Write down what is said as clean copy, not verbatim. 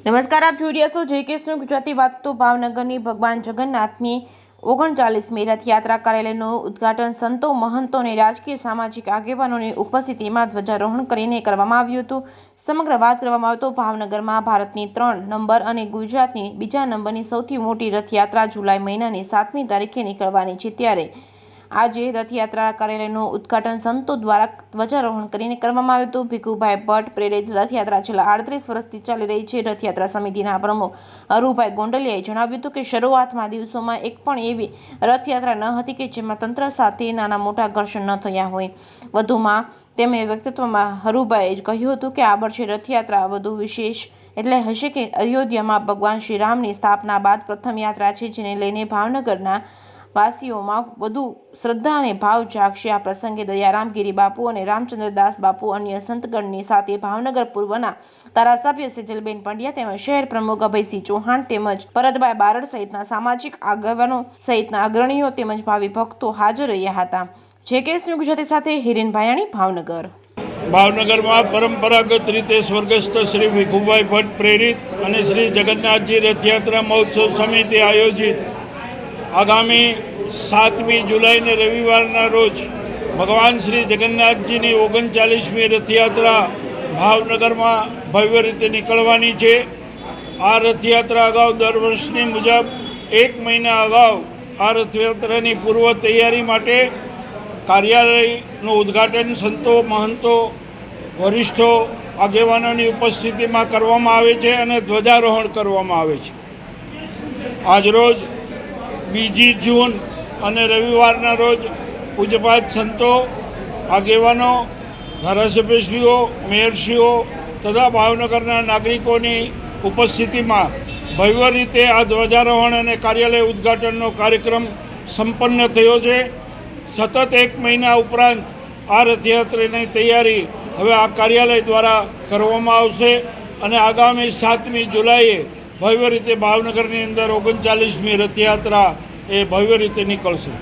નમસ્કાર, આપ જોઈ રહ્યા છો JKS ગુજરાતી વાત. તો ભાવનગરની ભગવાન જગન્નાથની 39મી રથયાત્રા કાર્યાલયનું ઉદ્ઘાટન સંતો, મહંતો અને રાજકીય સામાજિક આગેવાનોની ઉપસ્થિતિમાં ધ્વજારોહણ કરીને કરવામાં આવ્યું હતું. સમગ્ર વાત કરવામાં આવે તો ભાવનગરમાં ભારતની 3 નંબર અને ગુજરાતની 2 નંબરની સૌથી મોટી રથયાત્રા જુલાઈ મહિનાની 7મી તારીખે નીકળવાની છે. ત્યારે આજે રથયાત્રા કાર્યાલયનું ઉદ્ઘાટન સંતો દ્વારા ધ્વજારોહણ કરીને કરવામાં આવ્યું હતું. ભીખુભાઈ ભટ્ટ પ્રેરિત રથયાત્રા છેલ્લા 38 વર્ષથી ચાલી રહી છે. રથયાત્રા સમિતિના પ્રમુખ હરુભાઈ ગોંડલિયાએ જણાવ્યું હતું કે શરૂઆતમાં દિવસોમાં એક પણ એવી રથયાત્રા ન હતી કે જેમાં તંત્ર સાથે નાના મોટા ઘર્ષણ ન થયા હોય. વધુમાં તેમણે વ્યક્તિત્વમાં હરુભાઈએ કહ્યું હતું કે આ વર્ષે રથયાત્રા વધુ વિશેષ એટલે હશે કે અયોધ્યામાં ભગવાન શ્રી રામની સ્થાપના બાદ પ્રથમ યાત્રા છે, જેને લઈને ભાવનગરના વાસીઓમાં વધુ શ્રદ્ધા અને ભાવ જાગશે. આ પ્રસંગે દયારામ ગીરી બાપુ અને રામચંદ્રદાસ બાપુ, અન્ય સંતગણની સાથે ભાવનગર પૂર્વના ધારાસભ્ય સેજલબેન પંડ્યા તેમજ શહેર પ્રમુખ અભયસિંહ ચૌહાણ તેમજ ભરતભાઈ બારડ સહિતના સામાજિક આગેવાનો સહિતના અગ્રણીઓ તેમજ ભાવિ ભક્તો હાજર રહ્યા હતા. JKS ગુજરાતી સાથે હિરેન ભાયાણી, ભાવનગર. ભાવનગરમાં પરંપરાગત રીતે સ્વર્ગસ્થ શ્રી ભીખુભાઈ ભટ્ટ પ્રેરિત અને શ્રી જગન્નાથજી રથયાત્રા મહોત્સવ સમિતિ આયોજિત આગામી 7મી જુલાઈને રવિવારના રોજ ભગવાન શ્રી જગન્નાથજીની 39મી રથયાત્રા ભાવનગરમાં ભવ્ય રીતે નીકળવાની છે. આ રથયાત્રા અગાઉ દર વર્ષની મુજબ 1 મહિના અગાઉ આ રથયાત્રાની પૂર્વ તૈયારી માટે કાર્યાલયનું ઉદ્ઘાટન સંતો, મહંતો, વરિષ્ઠો, આગેવાનોની ઉપસ્થિતિમાં કરવામાં આવે છે અને ધ્વજારોહણ કરવામાં આવે છે. આજરોજ 2 જૂન અને રવિવારના રોજ પૂજ્યપાદ સંતો, આગેવાનો, ધારાસભ્યશ્રીઓ, મેયરશ્રીઓ તથા ભાવનગરના નાગરિકોની ઉપસ્થિતિમાં ભવ્ય રીતે આ ધ્વજારોહણ અને કાર્યાલય ઉદ્ઘાટનનો કાર્યક્રમ સંપન્ન થયો છે. સતત 1 મહિના ઉપરાંત આ રથયાત્રાની તૈયારી હવે આ કાર્યાલય દ્વારા કરવામાં આવશે અને આગામી 7મી જુલાઈએ ભવ્ય રીતે ભાવનગરની અંદર 39મી રથયાત્રા એ ભવ્ય રીતે નીકળશે.